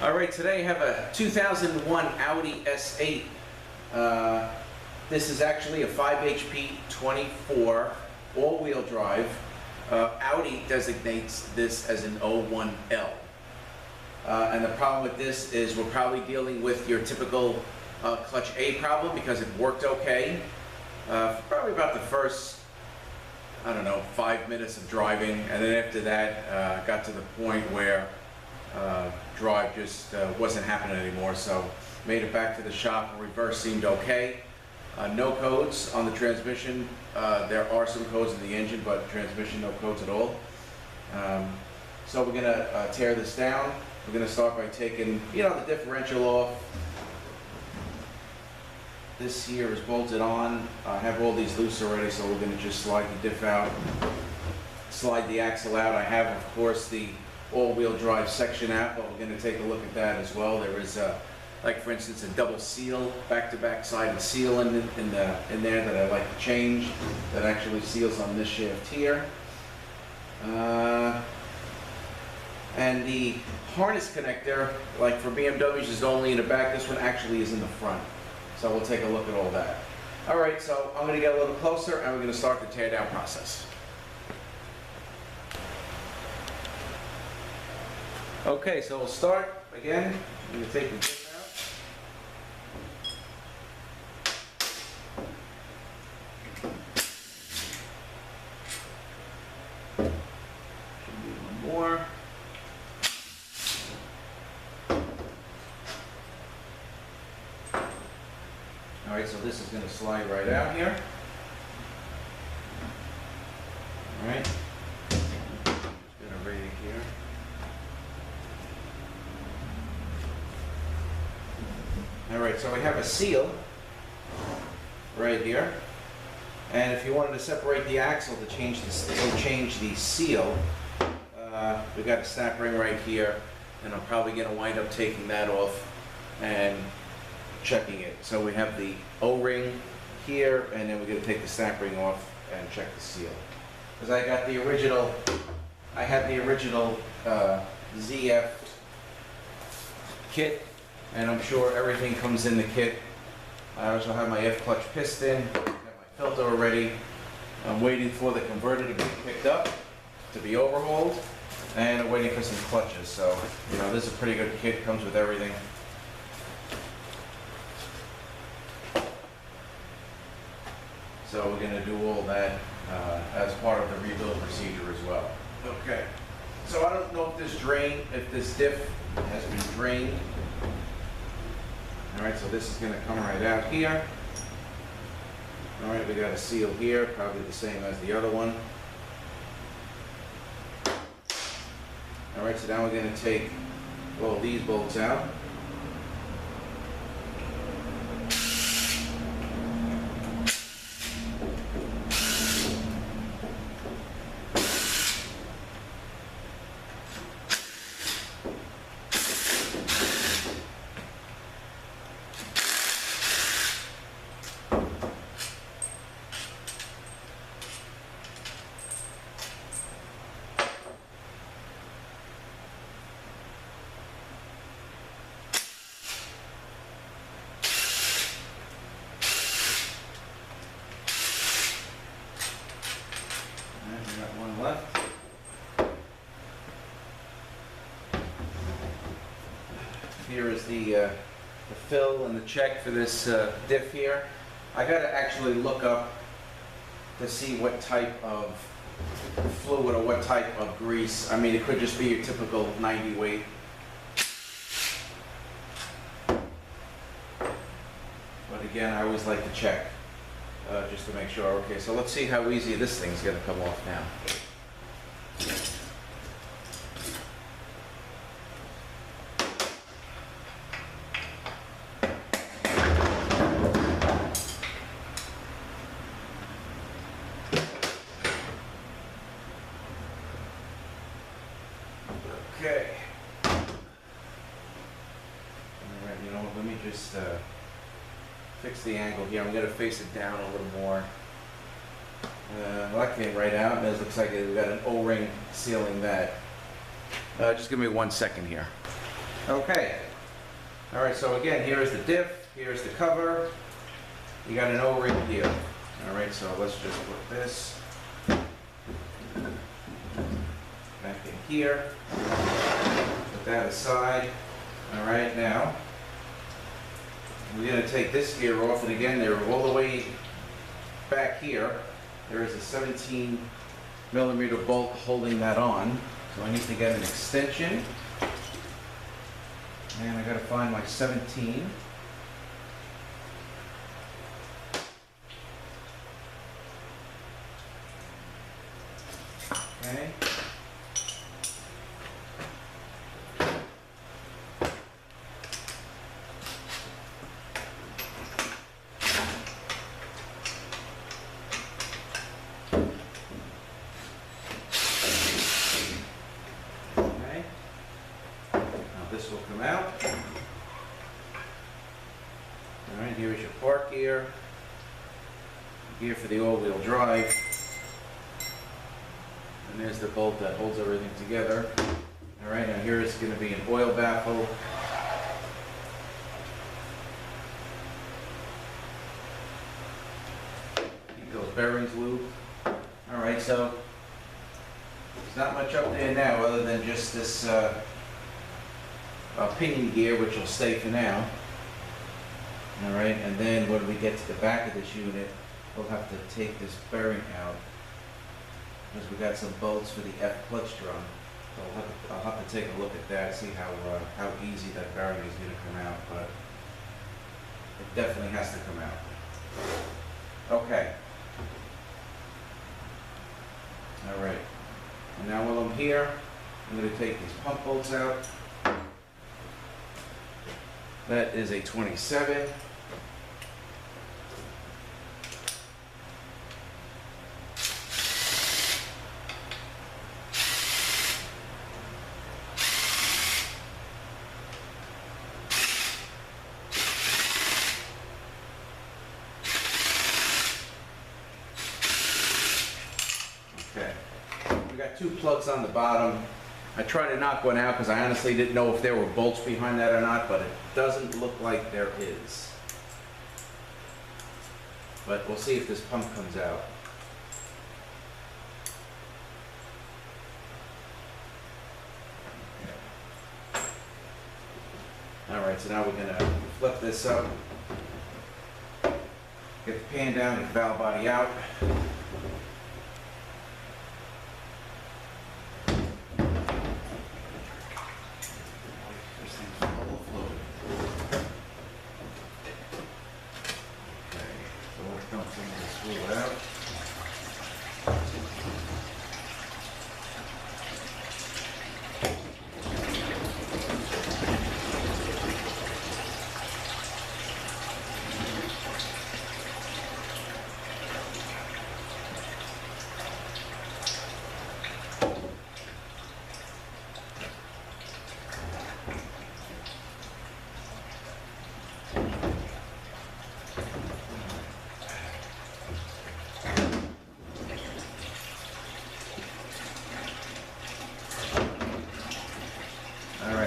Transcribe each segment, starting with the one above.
All right, today I have a 2001 Audi S8. This is actually a 5HP24 all-wheel drive. Audi designates this as an 01L. And the problem with this is we're probably dealing with your typical clutch A problem because it worked okay. Probably about the first, I don't know, 5 minutes of driving, and then after that got to the point where drive just wasn't happening anymore, so made it back to the shop and reverse seemed okay. No codes on the transmission. There are some codes in the engine, but transmission no codes at all. So we're gonna tear this down. We're gonna start by taking, the differential off. This here is bolted on. I have all these loose already, so we're gonna just slide the diff out, slide the axle out. I have, of course, the all-wheel drive section out, but we're gonna take a look at that as well. There is like for instance, a double seal, back-to-back sided seal in there that I like to change, that actually seals on this shaft here. And the harness connector, like for BMWs, is only in the back. This one actually is in the front. So we'll take a look at all that. All right, so I'm gonna get a little closer and we're gonna start the teardown process. Okay, so we'll start again. I'm gonna take the diff out. Should be one more. All right, so this is going to slide right out here. All right, just going to rate it here. All right, so we have a seal right here, and if you wanted to separate the axle to change the seal, we got a snap ring right here, and I'm probably going to wind up taking that off and checking it. So we have the O-ring here, and then we're going to take the snap ring off and check the seal. Because I got the original, I had the original ZF kit, and I'm sure everything comes in the kit. I also have my F-clutch piston, I have my filter already. I'm waiting for the converter to be picked up, to be overhauled, and I'm waiting for some clutches. So, this is a pretty good kit, comes with everything. So we're going to do all that as part of the rebuild procedure as well. Okay. So I don't know if this diff has been drained. All right, so this is going to come right out here. All right, we got a seal here, probably the same as the other one. All right, so now we're going to take all these bolts out. Left. Here is the fill and the check for this diff here. I got to actually look up to see what type of fluid or what type of grease. I mean, it could just be your typical 90 weight. But again, I always like to check just to make sure. Okay, so let's see how easy this thing's going to come off now. Okay. All right, let me just fix the angle here. I'm going to face it down a little more. Well, that came right out. It looks like we've got an O-ring sealing that. Just give me 1 second here. Okay. All right, so again, here's the diff, here's the cover. You got an O-ring here. All right, so let's just put this back in here. Put that aside. All right, now we're going to take this gear off, and again, they're all the way back here. There is a 17 millimeter bolt holding that on. So I need to get an extension. And I got to find my 17. Okay. This will come out. All right, here is your park gear. Gear for the all-wheel drive. And there's the bolt that holds everything together. All right, now here is going to be an oil baffle. Keep those bearings looped. All right, so there's not much up there now other than just this pinion gear, which will stay for now. All right, and then when we get to the back of this unit, we'll have to take this bearing out because we got some bolts for the F clutch drum. So I'll have to take a look at that, see how easy that bearing is going to come out, but it definitely has to come out. Okay. All right. And now while I'm here, I'm going to take these pump bolts out. That is a 27. Okay. We got two plugs on the bottom. I tried to knock one out because I honestly didn't know if there were bolts behind that or not, but it doesn't look like there is. But we'll see if this pump comes out. All right, so now we're going to flip this up, get the pan down, get the valve body out.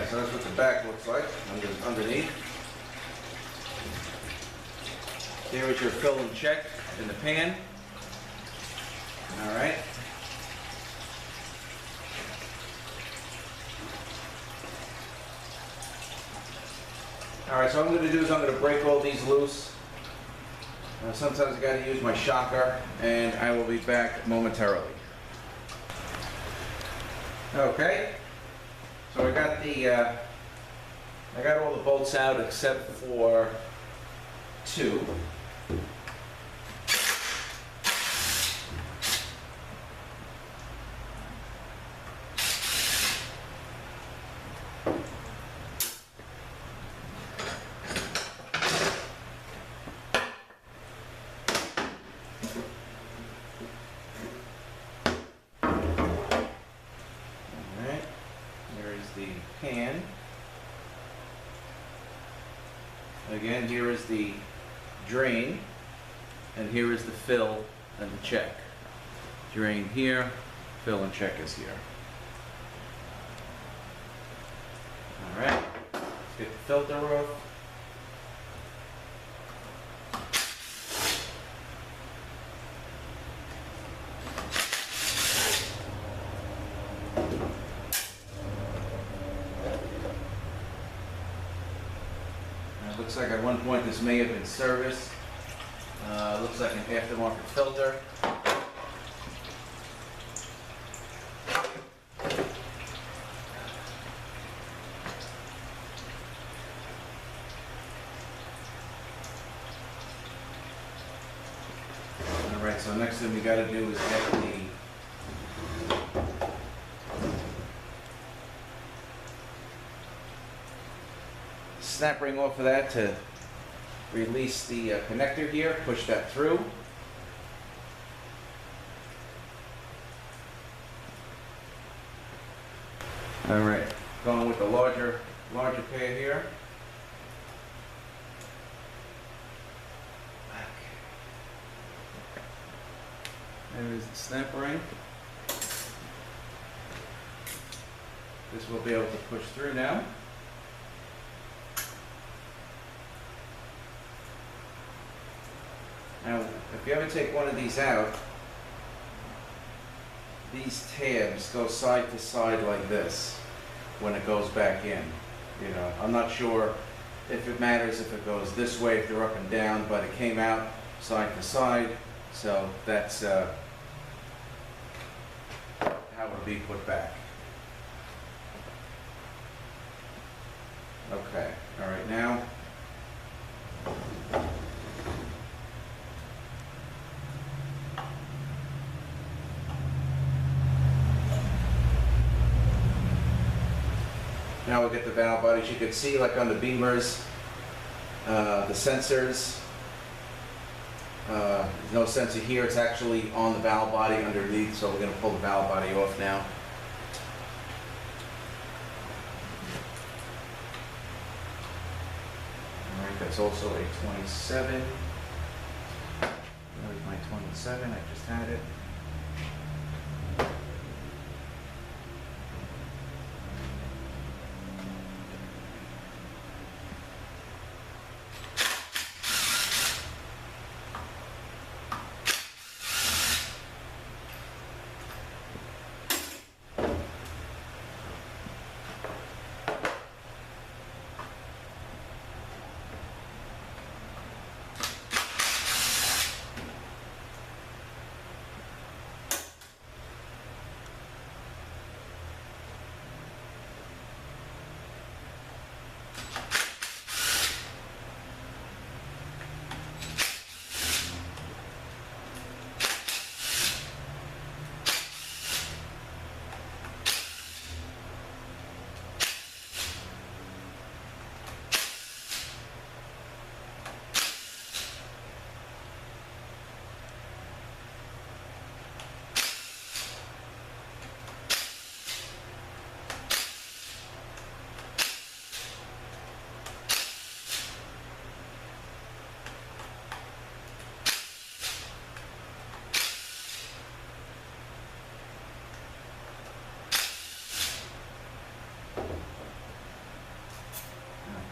So that's what the back looks like underneath. There is your fill and check in the pan. All right. All right, so what I'm going to do is I'm going to break all these loose. Sometimes I got to use my shocker, and I will be back momentarily. Okay. So I got all the bolts out except for two. The pan. Again, here is the drain, and here is the fill and the check. Drain here, fill and check is here. All right. Get the filter off. It looks like at one point this may have been serviced. Looks like an aftermarket filter. Alright, so next thing we gotta do is get the snap ring off of that to release the connector here, push that through. Alright, going with the larger pair here. There is the snap ring. This will be able to push through now. Now, if you ever take one of these out, these tabs go side to side like this when it goes back in. You know, I'm not sure if it matters if it goes this way, if they're up and down, but it came out side to side, so that's how it'll be put back. Okay, all right, now we'll get the valve bodies. You can see, like on the Beamers, the sensors, there's no sensor here, it's actually on the valve body underneath, so we're going to pull the valve body off now. Alright, that's also a 27. There's my 27, I just had it.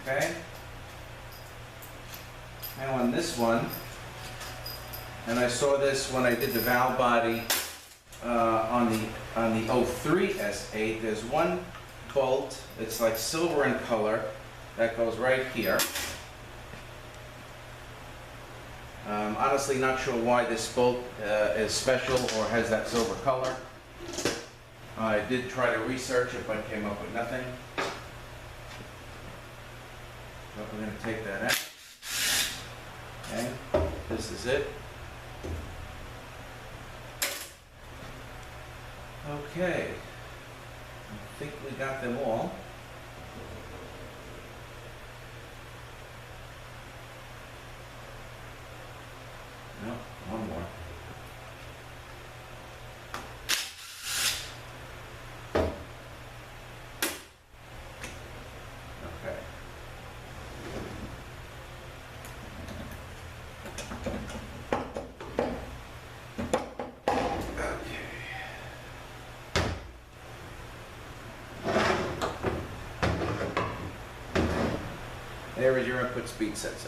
Okay. Now on this one, and I saw this when I did the valve body on the 03 S8, there's one bolt, it's like silver in color, that goes right here. Honestly not sure why this bolt is special or has that silver color. I did try to research it but came up with nothing. But we're going to take that out. Okay, this is it. Okay, I think we got them all. No, one more. And there is your input speed sensor.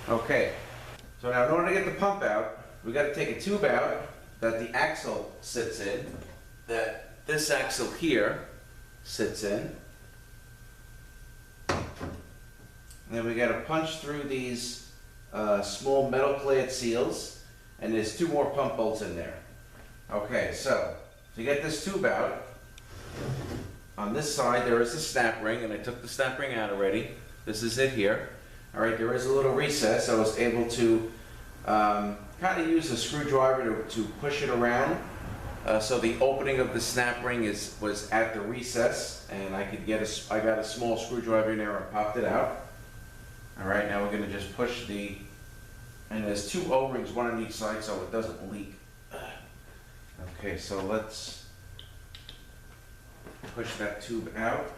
Okay, so now in order to get the pump out, we got to take a tube out that the axle sits in, that this axle here sits in. And then we got to punch through these small metal clad seals, and there's 2 more pump bolts in there. Okay, so to get this tube out, on this side there is a snap ring, and I took the snap ring out already. This is it here. All right, there is a little recess. I was able to kind of use a screwdriver to push it around. So the opening of the snap ring was at the recess, and I got a small screwdriver in there and popped it out. All right, now we're going to just push and there's 2 O-rings, one on each side, so it doesn't leak. Okay, so let's push that tube out.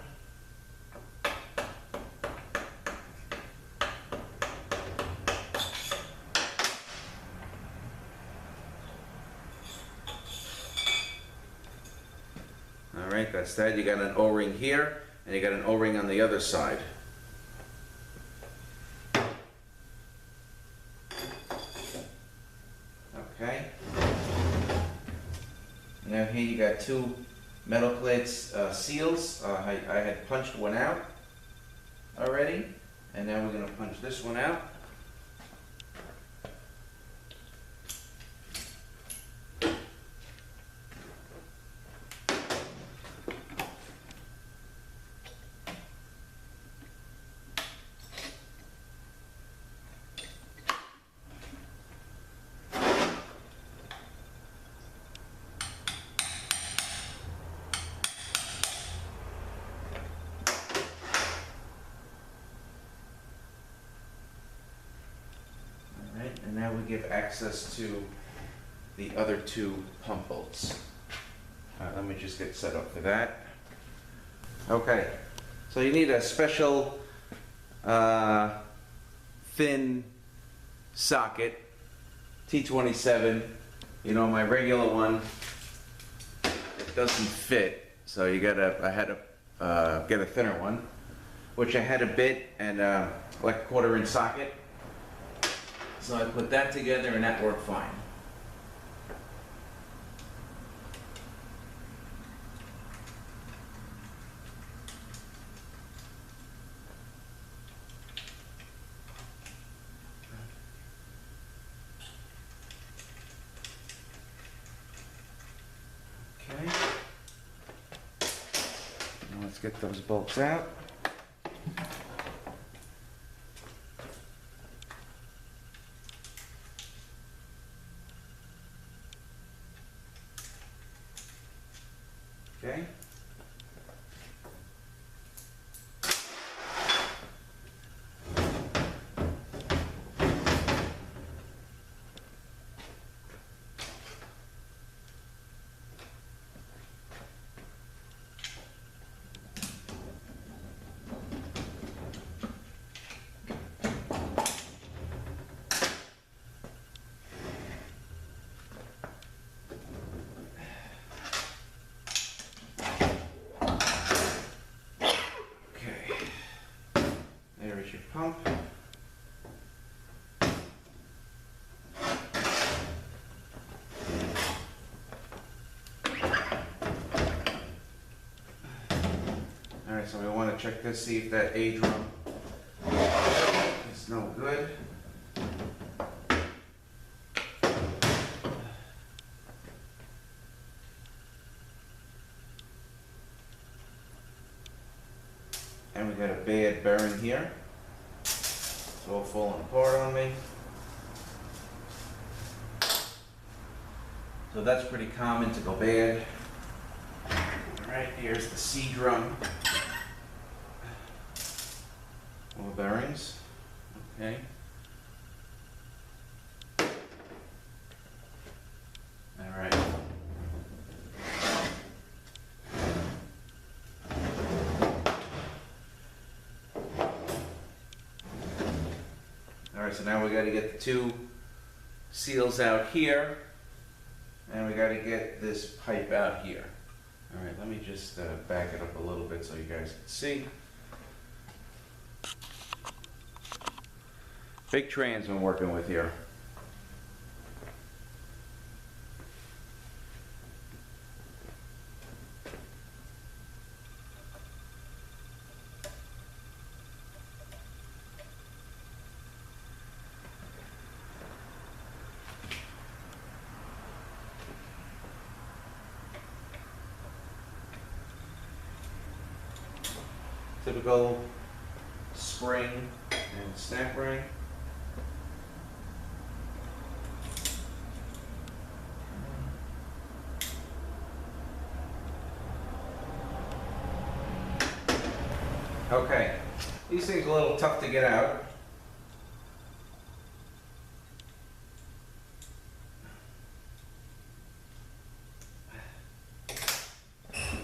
All right, that's that. You got an O-ring here, and you got an O-ring on the other side. Okay. Now here you got 2 metal clad seals. I had punched one out already, and now we're going to punch this one out. And now we give access to the other 2 pump bolts. Let me just get set up for that. Okay, so you need a special thin socket, T27. You know, my regular one, it doesn't fit, so I had to get a thinner one, which I had a bit and like a 1/4-inch socket. So I put that together and that worked fine. Okay. Now let's get those bolts out. Okay. There's your pump. Alright, so we want to check this, see if that A drum is no good. And we got a bad bearing here. It's all falling apart on me. So that's pretty common to go bad. Alright, here's the C drum. All the bearings. Okay. Alright. Alright, so now we gotta get the two seals out here, and we gotta get this pipe out here. Alright, let me just back it up a little bit so you guys can see. Big trans I'm working with here. Typical spring and snap ring. Okay, these things are a little tough to get out.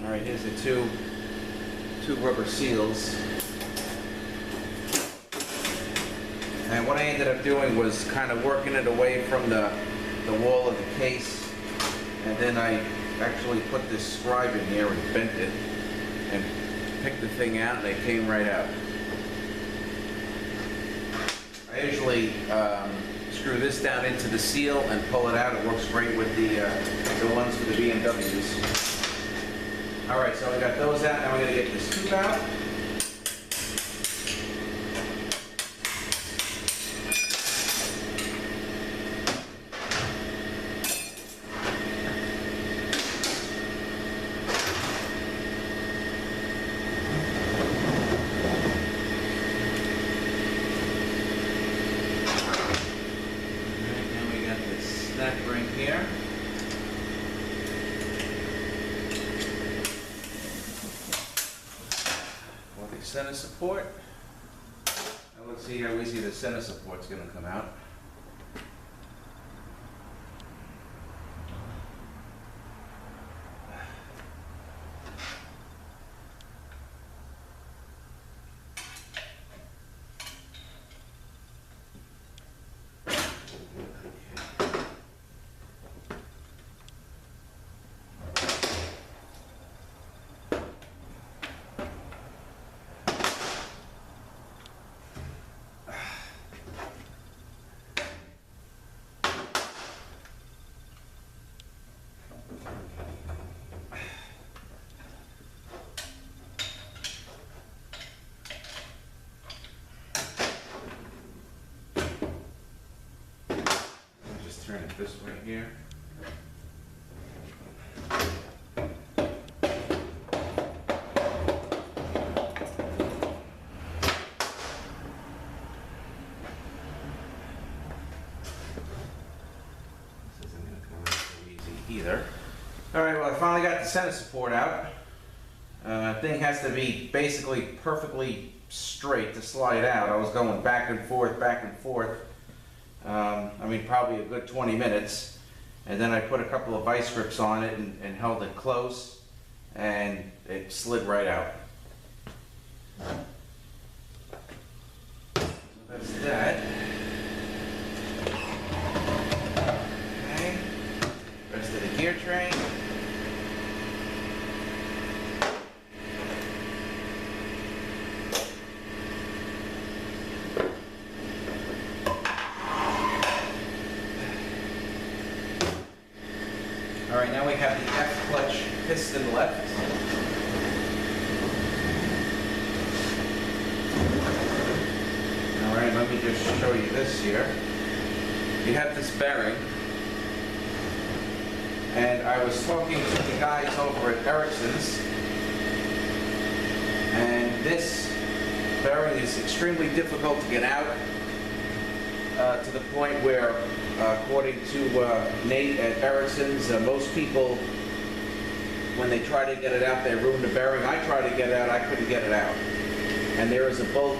All right, here's the two rubber seals. And what I ended up doing was kind of working it away from the wall of the case, and then I actually put this scribe in here and bent it and picked the thing out, and they came right out. I usually screw this down into the seal and pull it out. It works great with the ones for the BMWs. All right, so we got those out. Now we're going to get this tube out. Here. For the center support. Now let's see how easy the center support's going to come out. Turn it this way here. This isn't going to come out so easy either. Alright, well I finally got the center support out. Thing has to be basically perfectly straight to slide out. I was going back and forth, back and forth. I mean, probably a good 20 minutes, and then I put a couple of vice grips on it and held it close, and it slid right out. So that's that. Okay, rest of the gear train. All right, now we have the F clutch piston left. All right, let me just show you this here. You have this bearing, and I was talking to the guys over at Ericsson's, and this bearing is extremely difficult to get out, to the point where according to Nate at Ericsson's, most people, when they try to get it out, they ruin the bearing. I tried to get it out, I couldn't get it out. And there is a bolt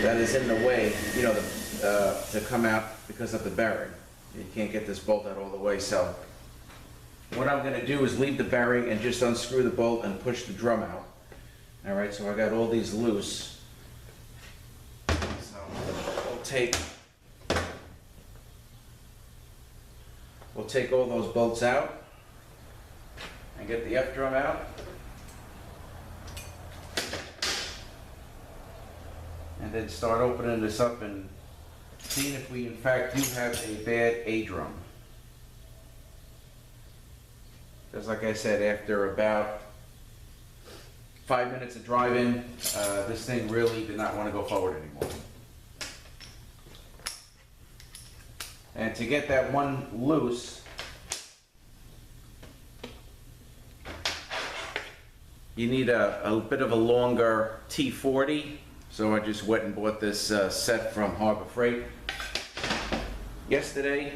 that is in the way, you know, to come out because of the bearing. You can't get this bolt out all the way, so what I'm going to do is leave the bearing and just unscrew the bolt and push the drum out. All right, so I got all these loose. So we'll take we'll take all those bolts out and get the F-drum out. And then start opening this up and seeing if we in fact do have a bad A-drum. Just like I said, after about 5 minutes of driving, this thing really did not want to go forward anymore. And to get that one loose, you need a bit of a longer T40. So I just went and bought this set from Harbor Freight yesterday.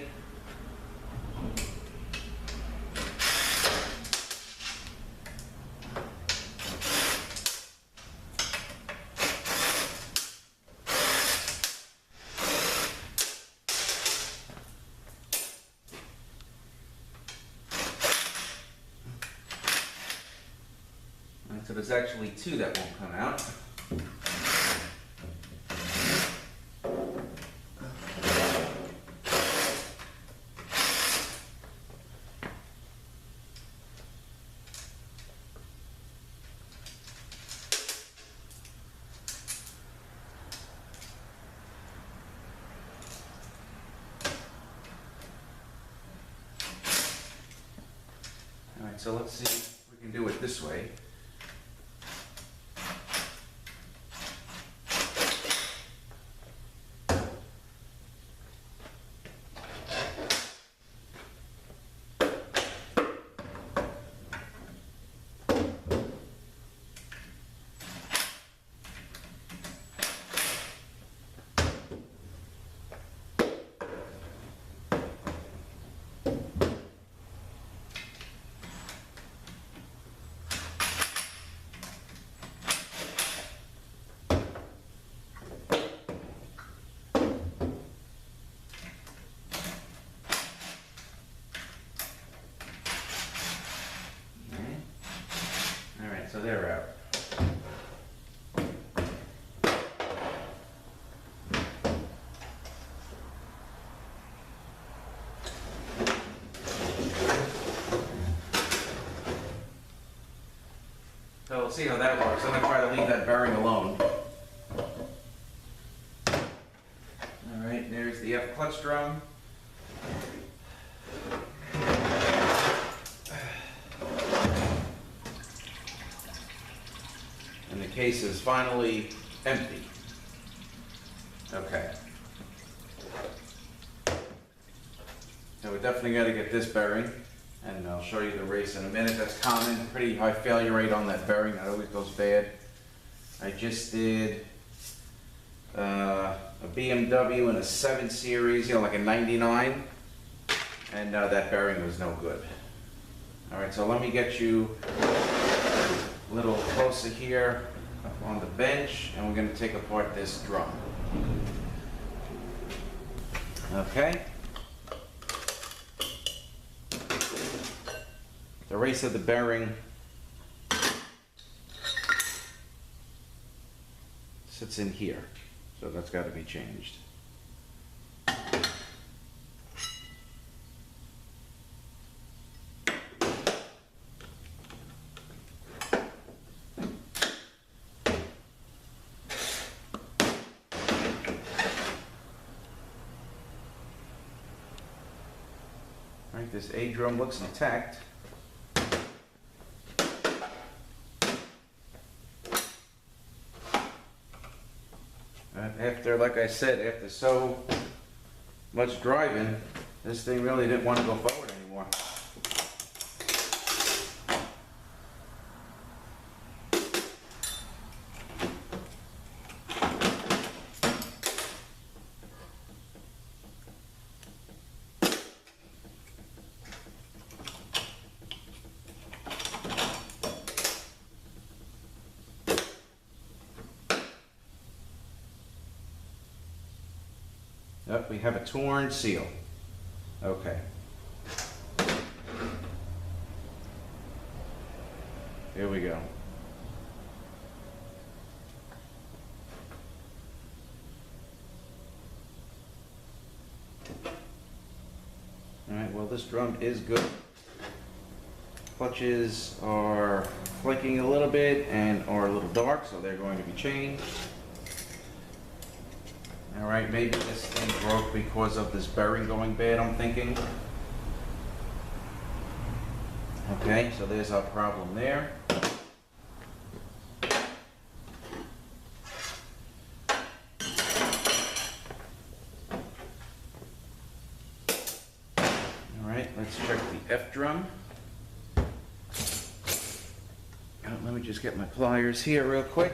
So there's actually two that won't come out. All right, so let's see if we can do it this way. So they're out. So we'll see how that works. I'm going to try to leave that bearing alone. Alright, there's the F clutch drum. And the case is finally empty. Okay. So we definitely got to get this bearing, and I'll show you the race in a minute. That's common, pretty high failure rate on that bearing. That always goes bad. I just did a BMW in a 7 Series, you know, like a 99, and that bearing was no good. All right, so let me get you a little closer here up on the bench, and we're going to take apart this drum. Okay. The race of the bearing sits in here, so that's got to be changed. All right, this A drum looks intact. After, like I said, after so much driving, this thing really didn't want to go forward anymore. Yep, we have a torn seal. Okay. Here we go. All right, well, this drum is good. Clutches are flaking a little bit and are a little dark, so they're going to be changed. Alright, maybe this thing broke because of this bearing going bad, I'm thinking. Okay, so there's our problem there. Alright, let's check the F drum. Let me just get my pliers here real quick.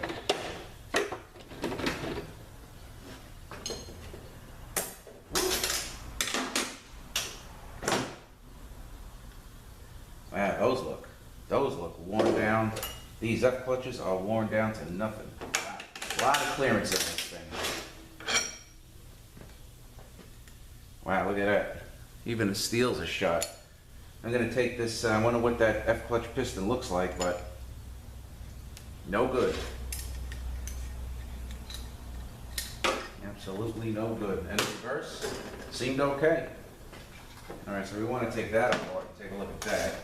Wow, those look worn down. These F clutches are worn down to nothing. Wow. A lot of clearance in this thing. Wow, look at that. Even the steels are shot. I'm gonna take this, I wonder what that F clutch piston looks like, but no good. Absolutely no good. And the reverse seemed okay. Alright, so we want to take that apart and take a look at that.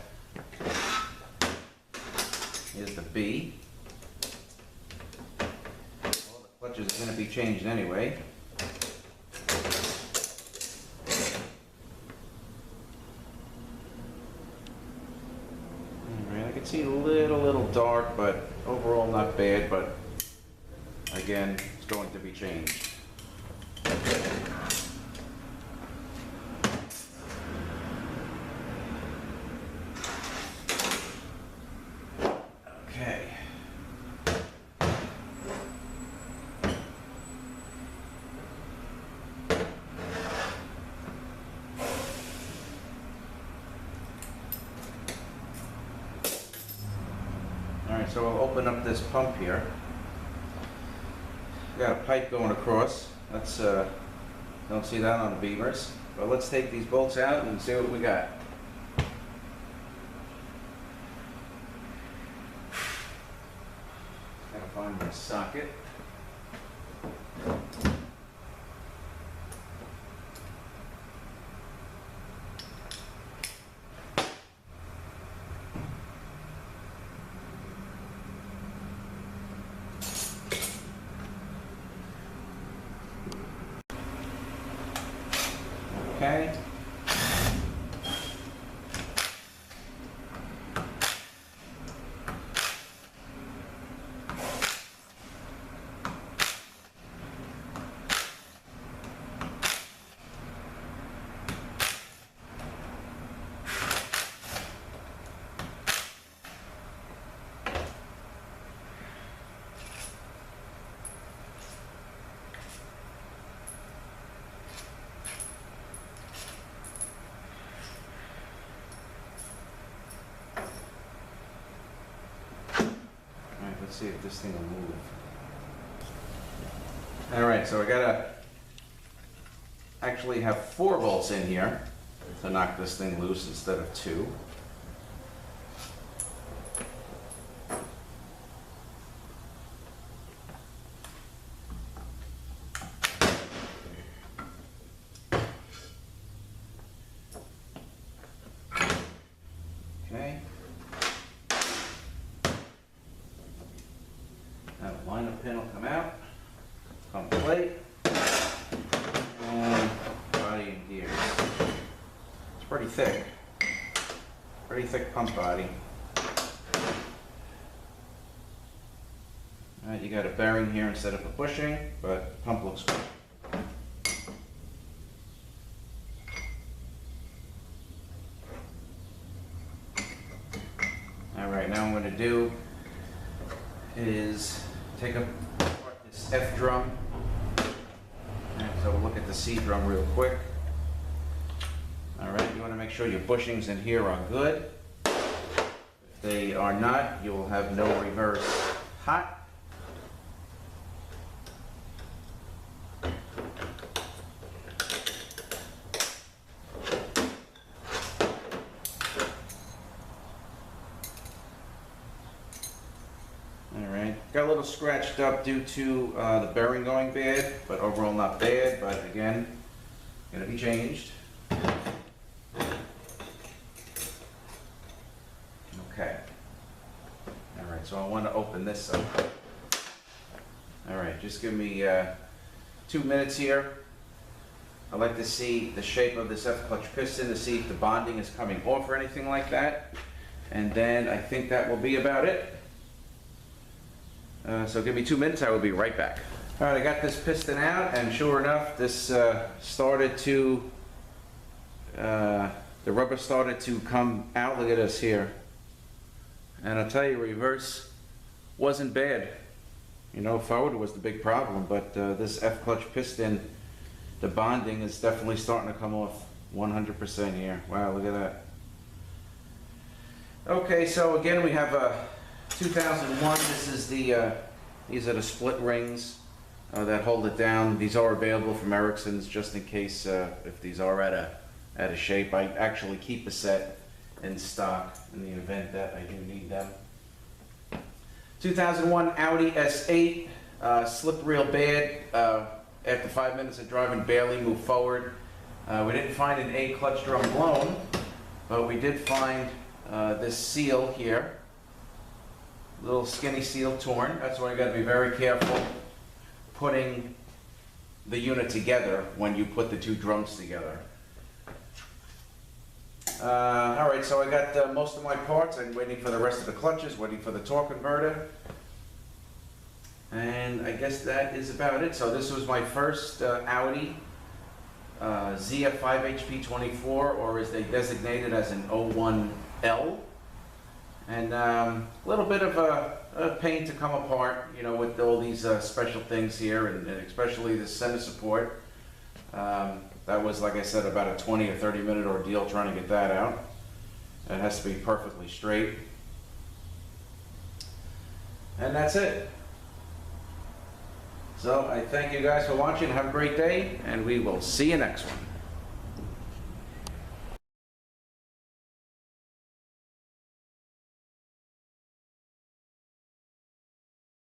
Here's the B. All the clutches are going to be changed anyway. Alright, I can see a little dark, but overall not bad, but again, it's going to be changed. Okay. Alright, so I'll open up this pump here. Got a pipe going across. That's don't see that on the beamers. But let's take these bolts out and see what we got. Gotta find my socket. Okay. Let's see if this thing will move. Alright, so I gotta actually have 4 bolts in here to knock this thing loose instead of 2. Okay. Now the lineup pin will come out, pump plate, and body and gears. It's pretty thick pump body. Alright, you got a bearing here instead of a bushing, but pump looks good. Alright, now what I'm going to do is take apart this F drum. And so we'll look at the C drum real quick. Alright, you want to make sure your bushings in here are good. If they are not, you will have no reverse hot. Got a little scratched up due to the bearing going bad, but overall not bad, but again, gonna be changed. open this up. All right, just give me 2 minutes here. I'd like to see the shape of this F-clutch piston to see if the bonding is coming off or anything like that. And then I think that will be about it. So give me 2 minutes, I will be right back. All right, I got this piston out, and sure enough, this started to, the rubber started to come out. Look at this here. And I'll tell you, reverse wasn't bad. You know, forward was the big problem, but this F-clutch piston, the bonding is definitely starting to come off 100% here. Wow, look at that. Okay, so again, we have a 2001. This is the, these are the split rings that hold it down. These are available from Ericsson's just in case if these are at a shape. I actually keep a set in stock in the event that I do need them. 2001 Audi S8, slipped real bad. After 5 minutes of driving, barely moved forward. We didn't find an A clutch drum blown, but we did find this seal here. Little skinny seal torn. That's why you got to be very careful putting the unit together when you put the two drums together. All right, so I got most of my parts. I'm waiting for the rest of the clutches, waiting for the torque converter. And I guess that is about it. So this was my first Audi ZF5HP24, or as they designate it as an 01L. And a little bit of a pain to come apart, you know, with all these special things here, and especially the center support. That was, like I said, about a 20 or 30 minute ordeal trying to get that out. It has to be perfectly straight. And that's it. So I thank you guys for watching. Have a great day, and we will see you next one.